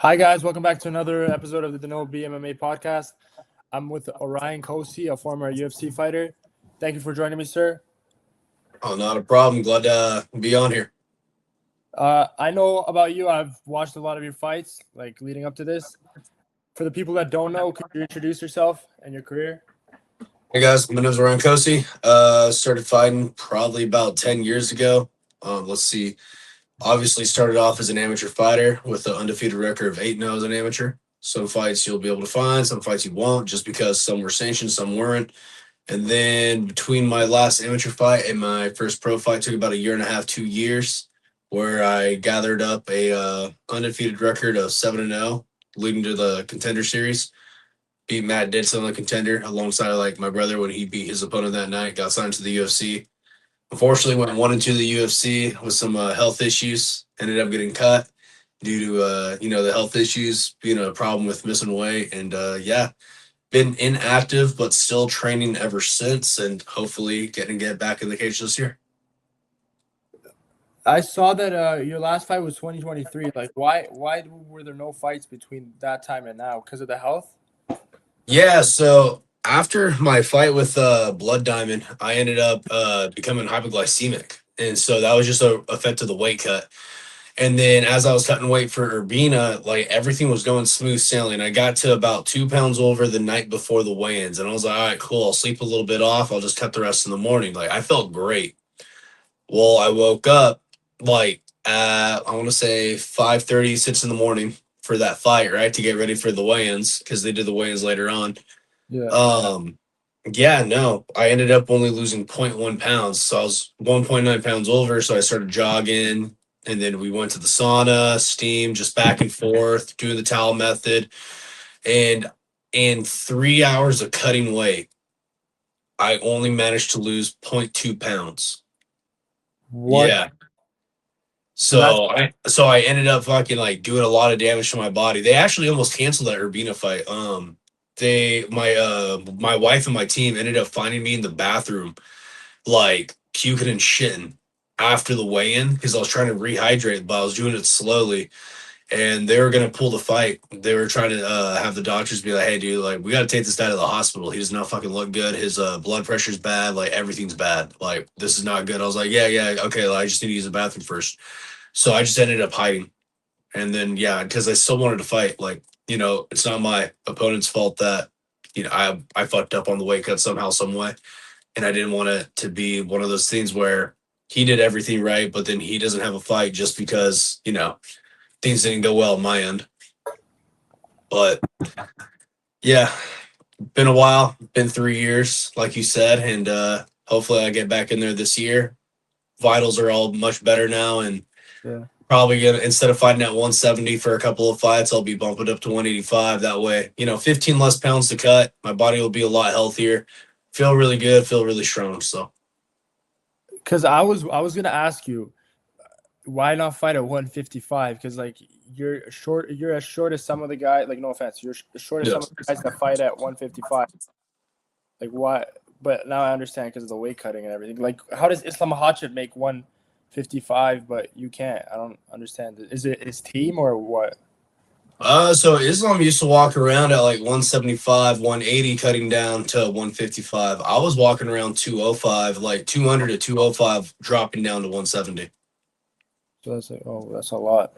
Hi guys, welcome back to another episode of the Danilobmma Podcast. I'm with Orion Cosce, a former UFC fighter. Thank you for joining me, sir. Oh, not a problem. Glad to be on here. I know about you. I've watched a lot of your fights, like leading up to this. For the people that don't know, could you introduce yourself and your career? Hey guys, my name is Orion Cosce. Started fighting probably about 10 years ago. Let's see. Obviously started off as an amateur fighter with an undefeated record of 8-0 as an amateur. Some fights you'll be able to find, some fights you won't, just because some were sanctioned, some weren't. And then between my last amateur fight and my first pro fight took about a year and a half, 2 years, where I gathered up a undefeated record of 7-0, leading to the Contender Series. Beat Matt Dixon on the Contender alongside like my brother when he beat his opponent that night. Got signed to the UFC. Unfortunately, went 1-2 the UFC with some health issues. Ended up getting cut due to the health issues being a problem with missing weight. And been inactive but still training ever since, and hopefully get back in the cage this year. I saw that your last fight was 2023. Like, why were there no fights between that time and now? Because of the health? Yeah, so after my fight with Blood Diamond, I ended up becoming hypoglycemic. And so that was just a effect of the weight cut. And then as I was cutting weight for Urbina, like everything was going smooth sailing. I got to about 2 pounds over the night before the weigh-ins. And I was like, all right, cool. I'll sleep a little bit off. I'll just cut the rest in the morning. Like I felt great. Well, I woke up like at, I want to say 5:30, 6 in the morning for that fight, right? To get ready for the weigh-ins because they did the weigh-ins later on. Yeah. I ended up only losing 0.1 pounds. So I was 1.9 pounds over. So I started jogging, and then we went to the sauna, steam, just back and forth, doing the towel method. And in 3 hours of cutting weight, I only managed to lose 0.2 pounds. What? Yeah. So I ended up fucking like doing a lot of damage to my body. They actually almost canceled that Urbina fight. My wife and my team ended up finding me in the bathroom, like puking and shitting after the weigh-in because I was trying to rehydrate, but I was doing it slowly. And they were gonna pull the fight. They were trying to have the doctors be like, "Hey, dude, like we got to take this guy to the hospital. He does not fucking look good. His blood pressure's bad. Like everything's bad. Like this is not good." I was like, "Yeah, okay. Like, I just need to use the bathroom first." So I just ended up hiding. And then, because I still wanted to fight. Like, it's not my opponent's fault that, I fucked up on the weight cut somehow, some way. And I didn't want it to be one of those things where he did everything right, but then he doesn't have a fight just because, things didn't go well on my end. But yeah, been a while, been 3 years, like you said. And hopefully I get back in there this year. Vitals are all much better now. And Yeah. probably gonna, instead of fighting at 170 for a couple of fights, I'll be bumping up to 185. That way, 15 less pounds to cut. My body will be a lot healthier. Feel really good. Feel really strong. So, Because I was gonna ask you, why not fight at 155? Because like you're short, you're as short as some of the guys. Like no offense, you're as short as some of the guys that fight at 155. Like why? But now I understand because of the weight cutting and everything. Like how does Islam Makhachev make 155 but you can't? I don't understand. Is it his team or what? so Islam used to walk around at like 175, 180, cutting down to 155. I was walking around 205, like 200 to 205, dropping down to 170. So that's like, oh, that's a lot.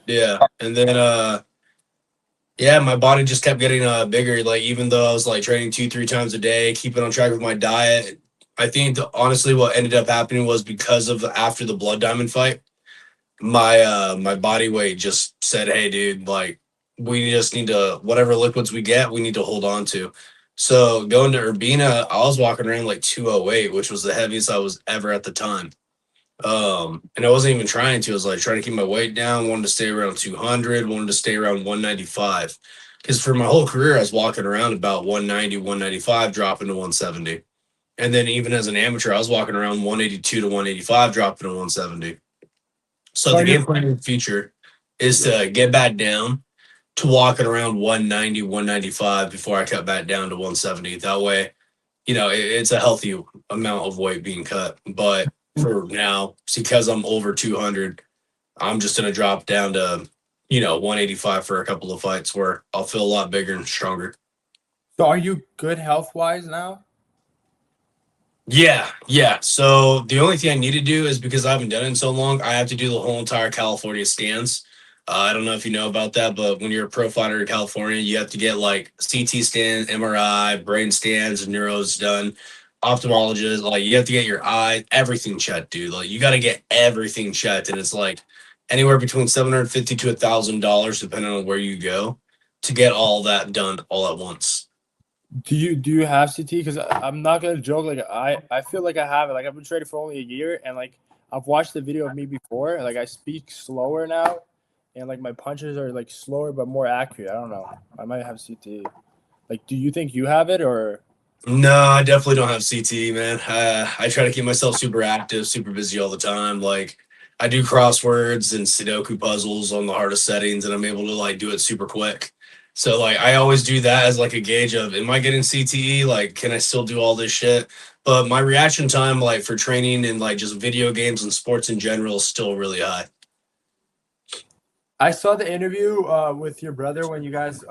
Yeah, and then my body just kept getting bigger. Like even though I was like training 2-3 times a day, keeping on track with my diet, I think honestly what ended up happening was because of after the Blood Diamond fight, my body weight just said, "Hey, dude, like we just need to whatever liquids we get, we need to hold on to." So going to Urbina, I was walking around like 208, which was the heaviest I was ever at the time. And I wasn't even trying to. I was like trying to keep my weight down, wanted to stay around 200, wanted to stay around 195. Because for my whole career, I was walking around about 190, 195, dropping to 170. And then even as an amateur, I was walking around 182 to 185, dropping to 170. So the game plan in the future is to get back down to walking around 190, 195 before I cut back down to 170. That way, it's a healthy amount of weight being cut. But for now, because I'm over 200, I'm just going to drop down to, 185 for a couple of fights where I'll feel a lot bigger and stronger. So are you good health-wise now? Yeah. So the only thing I need to do is because I haven't done it in so long, I have to do the whole entire California scans. I don't know if you know about that, but when you're a pro fighter in California, you have to get like CT scan, MRI, brain scans, neuros done, ophthalmologist. Like you have to get your eye, everything checked, dude. Like you got to get everything checked, and it's like anywhere between $750 to $1,000, depending on where you go, to get all that done all at once. Do you have CT? Because I'm not gonna joke. Like I feel like I have it. Like I've been training for only a year, and like I've watched the video of me before. Like I speak slower now, and like my punches are like slower but more accurate. I don't know. I might have CT. Like, do you think you have it or? No, I definitely don't have CT, man. I try to keep myself super active, super busy all the time. Like I do crosswords and Sudoku puzzles on the hardest settings, and I'm able to like do it super quick. So like I always do that as like a gauge of am I getting CTE? Like, can I still do all this shit? But my reaction time, like for training and like just video games and sports in general, is still really high. I saw the interview with your brother when you guys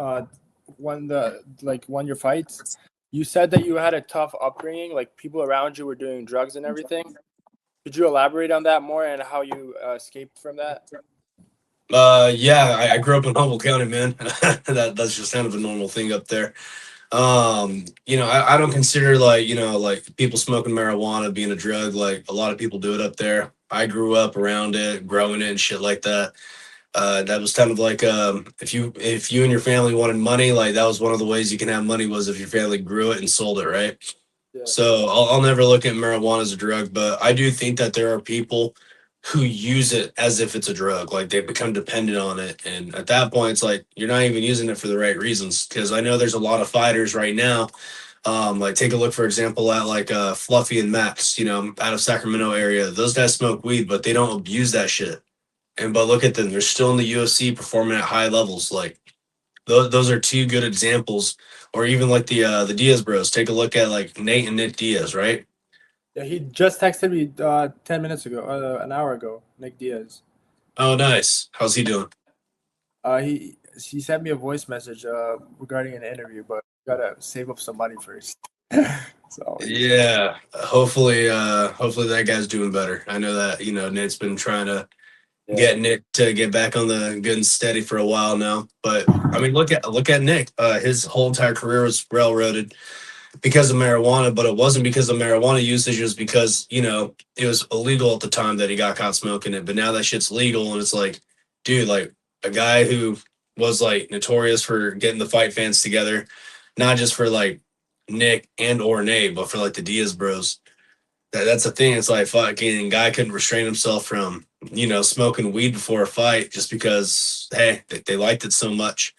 won your fights. You said that you had a tough upbringing. Like people around you were doing drugs and everything. Could you elaborate on that more and how you escaped from that? Yeah, I grew up in Humboldt County, man. That's just kind of a normal thing up there. I don't consider like people smoking marijuana being a drug. Like a lot of people do it up there. I grew up around it, growing it and shit like that. That was kind of like if you and your family wanted money, like that was one of the ways you can have money was if your family grew it and sold it, right? Yeah. So I'll never look at marijuana as a drug, but I do think that there are people who use it as if it's a drug, like they become dependent on it, and at that point, it's like you're not even using it for the right reasons. Because I know there's a lot of fighters right now. Like take a look, for example, at like Fluffy and Max, out of Sacramento area. Those guys smoke weed, but they don't abuse that shit. And but look at them; they're still in the UFC performing at high levels. Like those are two good examples. Or even like the Diaz bros. Take a look at like Nate and Nick Diaz, right? Yeah, he just texted me 10 minutes ago, an hour ago. Nick Diaz. Oh, nice. How's he doing? He sent me a voice message regarding an interview, but gotta save up some money first. So Yeah. Hopefully that guy's doing better. I know that, Nate's been trying to get Nick to get back on the good and steady for a while now. But I mean look at Nick. His whole entire career was railroaded because of marijuana, but it wasn't because of marijuana usage. It was because, it was illegal at the time that he got caught smoking it. But now that shit's legal and it's like, dude, like a guy who was like notorious for getting the fight fans together, not just for like Nick and or Nate, but for like the Diaz bros. That's the thing. It's like fucking guy couldn't restrain himself from, smoking weed before a fight just because, hey, they liked it so much.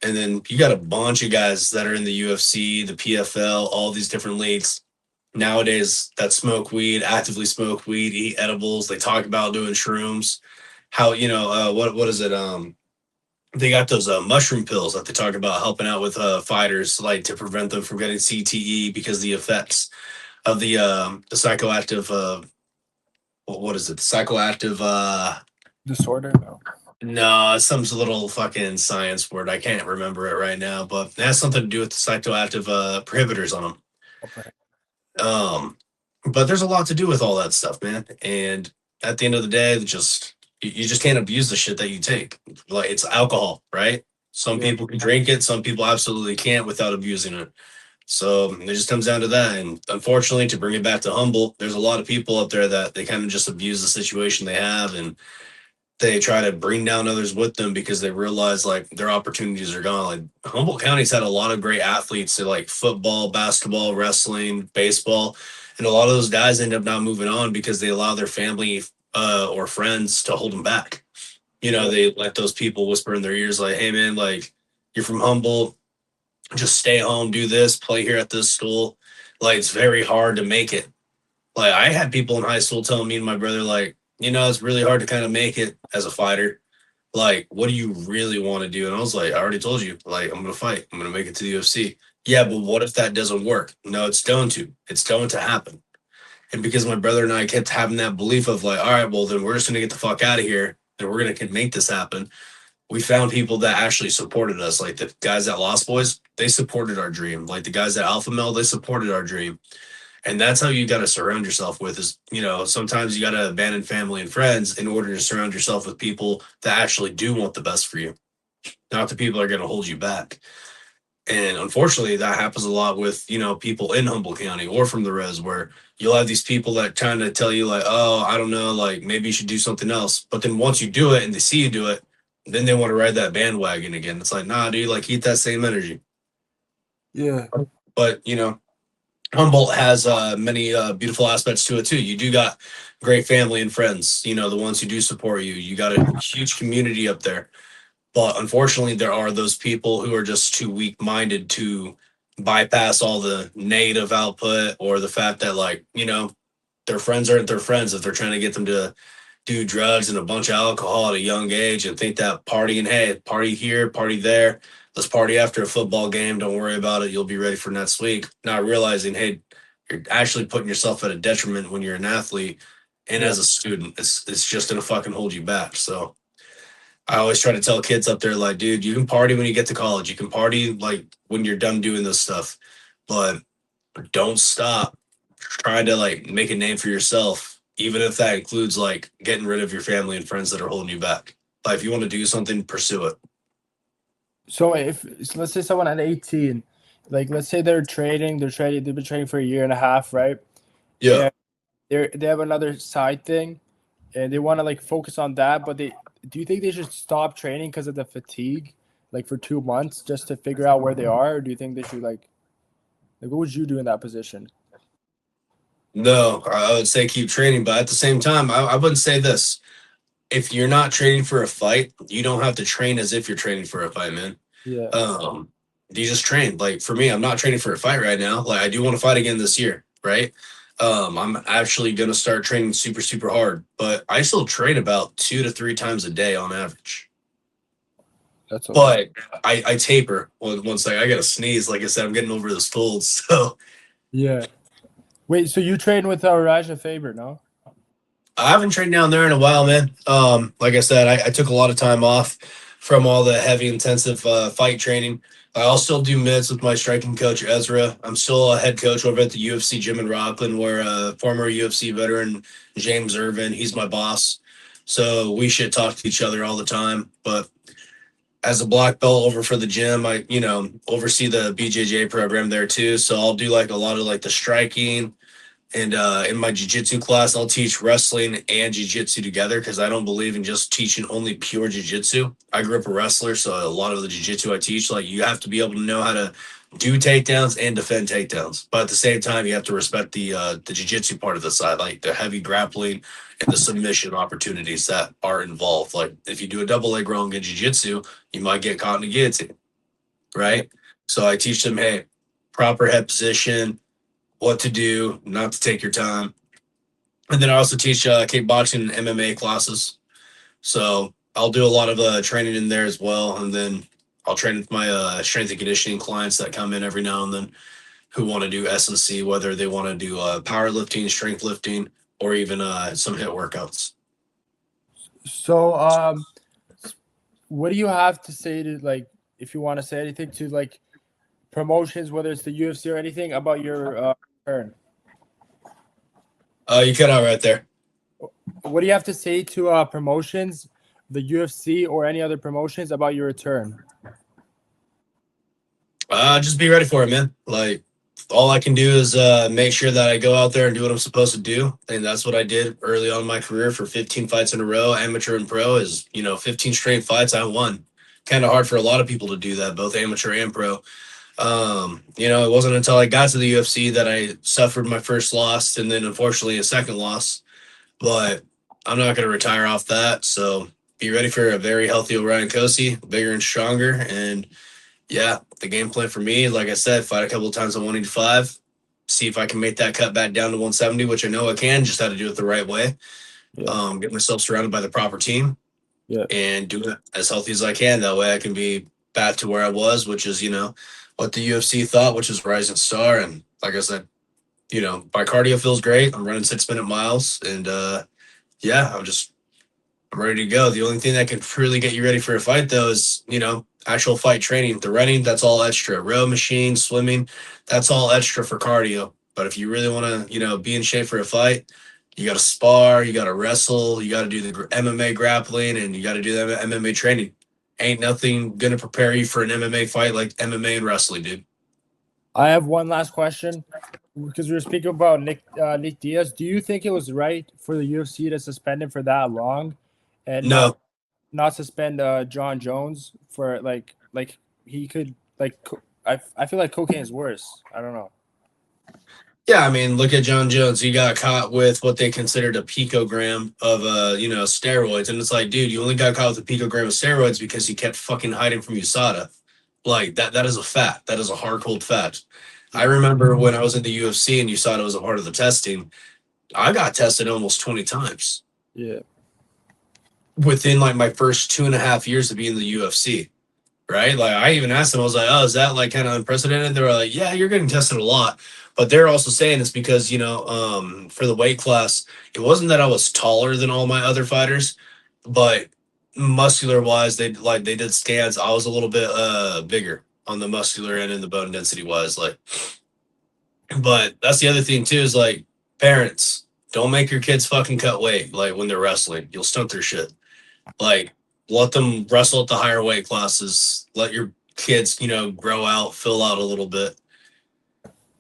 And then you got a bunch of guys that are in the UFC, the PFL, all these different leagues nowadays that smoke weed, actively smoke weed, eat edibles. They talk about doing shrooms. How what is it? They got those mushroom pills that they talk about helping out with fighters, like to prevent them from getting CTE because the effects of the psychoactive what is it? Psychoactive disorder? No. no, it's some little fucking science word. I can't remember it right now, but it has something to do with the psychoactive prohibitors on them. Okay. But there's a lot to do with all that stuff, man. And at the end of the day, you just can't abuse the shit that you take. Like it's alcohol, right? Some people can drink it, some people absolutely can't without abusing it. So it just comes down to that. And unfortunately, to bring it back to Humboldt, there's a lot of people up there that they kind of just abuse the situation they have and they try to bring down others with them because they realize like their opportunities are gone. Like Humboldt County's had a lot of great athletes in like football, basketball, wrestling, baseball, and a lot of those guys end up not moving on because they allow their family or friends to hold them back. They let those people whisper in their ears like, "Hey man, like you're from Humboldt, just stay home, do this, play here at this school." Like it's very hard to make it. Like I had people in high school telling me and my brother, like, it's really hard to kind of make it as a fighter. Like, what do you really want to do? And I was like, I already told you, like, I'm gonna fight. I'm gonna make it to the UFC. Yeah, but what if that doesn't work? No, it's going to. It's going to happen. And because my brother and I kept having that belief of like, all right, well then we're just gonna get the fuck out of here and we're gonna make this happen. we found people that actually supported us. Like the guys at Lost Boys, they supported our dream. Like the guys at Alpha Male, they supported our dream. And that's how you got to surround yourself with is, sometimes you got to abandon family and friends in order to surround yourself with people that actually do want the best for you, not the people that are going to hold you back. And unfortunately, that happens a lot with, people in Humboldt County or from the res where you'll have these people that kind of tell you like, oh, I don't know, like maybe you should do something else. But then once you do it and they see you do it, then they want to ride that bandwagon again. It's like, nah, dude, like keep that same energy. Yeah. But, Humboldt has many beautiful aspects to it too. You do got great family and friends, the ones who do support you. You got a huge community up there. But unfortunately, there are those people who are just too weak minded to bypass all the negative output or the fact that, like, their friends aren't their friends if they're trying to get them to do drugs and a bunch of alcohol at a young age and think that partying, hey, party here, party there. Let's party after a football game. Don't worry about it. You'll be ready for next week. Not realizing, hey, you're actually putting yourself at a detriment when you're an athlete and Yeah. as a student. It's just going to fucking hold you back. So I always try to tell kids up there, like, dude, you can party when you get to college. You can party like when you're done doing this stuff, but don't stop trying to like make a name for yourself, even if that includes like getting rid of your family and friends that are holding you back. Like if you want to do something, pursue it. So let's say someone at 18, like let's say they've been training for a year and a half, right? Yeah. And they have another side thing and they want to like focus on that, but do you think they should stop training because of the fatigue, like for 2 months just to figure out where they are? Or do you think they should like what would you do in that position? No, I would say keep training, but at the same time, I wouldn't say this. If you're not training for a fight, you don't have to train as if you're training for a fight, man. Yeah. You just train. Like for me, I'm not training for a fight right now. Like I do want to fight again this year, right? I'm actually gonna start training super, super hard, but I still train about 2 to 3 times a day on average. That's okay. But I taper once I gotta sneeze. Like I said, I'm getting over this cold. So Yeah. Wait, so you train with Raja Faber, no? I haven't trained down there in a while, man. Like I said, I took a lot of time off from all the heavy, intensive fight training. I'll still do mids with my striking coach Ezra. I'm still a head coach over at the UFC gym in Rockland, where former UFC veteran James Irvin, he's my boss. So we should talk to each other all the time. But as a black belt over for the gym, I oversee the BJJ program there too. So I'll do like a lot of like the striking. And in my jiu-jitsu class, I'll teach wrestling and jiu-jitsu together because I don't believe in just teaching only pure jiu-jitsu. I grew up a wrestler, so a lot of the jiu-jitsu I teach, like you have to be able to know how to do takedowns and defend takedowns. But at the same time, you have to respect the jiu-jitsu part of the side, like the heavy grappling and the submission opportunities that are involved. Like if you do a double leg wrong in jiu-jitsu, you might get caught in a guillotine, right? So I teach them, hey, proper head position, what to do, not to take your time. And then I also teach kickboxing and MMA classes. So I'll do a lot of training in there as well. And then I'll train with my strength and conditioning clients that come in every now and then who want to do S&C, whether they want to do powerlifting, strength lifting, or even some HIIT workouts. So what do you have to say to like if you want to say anything to like promotions, whether it's the UFC or anything about your return? You cut out right there. What do you have to say to promotions, the UFC or any other promotions about your return? Just be ready for it, man. Like all I can do is make sure that I go out there and do what I'm supposed to do. And that's what I did early on in my career for 15 fights in a row, amateur and pro is, 15 straight fights I won. Kind of hard for a lot of people to do that, both amateur and pro. It wasn't until I got to the UFC that I suffered my first loss and then unfortunately a second loss. But I'm not going to retire off that. So be ready for a very healthy Orion Cosce, bigger and stronger. And yeah, the game plan for me, like I said, fight a couple of times on 185, see if I can make that cut back down to 170, which I know I can, just have to do it the right way. Yeah. Get myself surrounded by the proper team and do it as healthy as I can. That way I can be back to where I was, which is, what the UFC thought, which is rising star. And like I said, my cardio feels great. I'm running 6-minute miles and I'm just I'm ready to go. The only thing that can really get you ready for a fight, though, is, actual fight training. The running, that's all extra. Row machine, swimming, that's all extra for cardio. But if you really want to, be in shape for a fight, you got to spar, you got to wrestle, you got to do the MMA grappling, and you got to do the MMA training. Ain't nothing going to prepare you for an MMA fight like MMA and wrestling, dude. I have one last question because we were speaking about Nick Diaz. Do you think it was right for the UFC to suspend him for that long, and No. not suspend John Jones for like he could I feel like cocaine is worse. I don't know. Yeah, I mean, look at John Jones. He got caught with what they considered a picogram of, steroids. And it's like, dude, you only got caught with a picogram of steroids because he kept fucking hiding from USADA. Like, that is a fact. That is a hard, cold fact. I remember when I was in the UFC and USADA was a part of the testing, I got tested almost 20 times. Yeah. Within, like, my first 2.5 years of being in the UFC. Right? Like, I even asked them, I was like, oh, is that, like, kind of unprecedented? They were like, yeah, you're getting tested a lot. But they're also saying it's because, for the weight class, it wasn't that I was taller than all my other fighters, but muscular wise, they did scans. I was a little bit bigger on the muscular end and the bone density wise. Like, but that's the other thing too, is like, parents, don't make your kids fucking cut weight like when they're wrestling. You'll stunt their shit. Like, let them wrestle at the higher weight classes. Let your kids, grow out, fill out a little bit.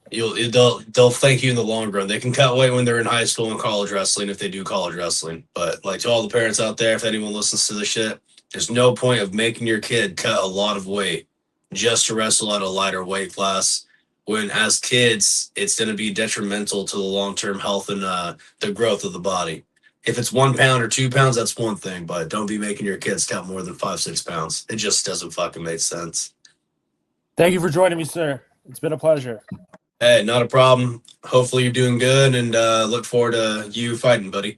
They'll thank you in the long run. They can cut weight when they're in high school and college wrestling if they do college wrestling. But like, to all the parents out there, if anyone listens to this shit, there's no point of making your kid cut a lot of weight just to wrestle at a lighter weight class. When as kids, it's going to be detrimental to the long-term health and the growth of the body. If it's 1 pound or 2 pounds, that's one thing, but don't be making your kids cut more than 5-6 pounds. It just doesn't fucking make sense. Thank you for joining me, sir. It's been a pleasure. Hey, not a problem. Hopefully you're doing good, and look forward to you fighting, buddy.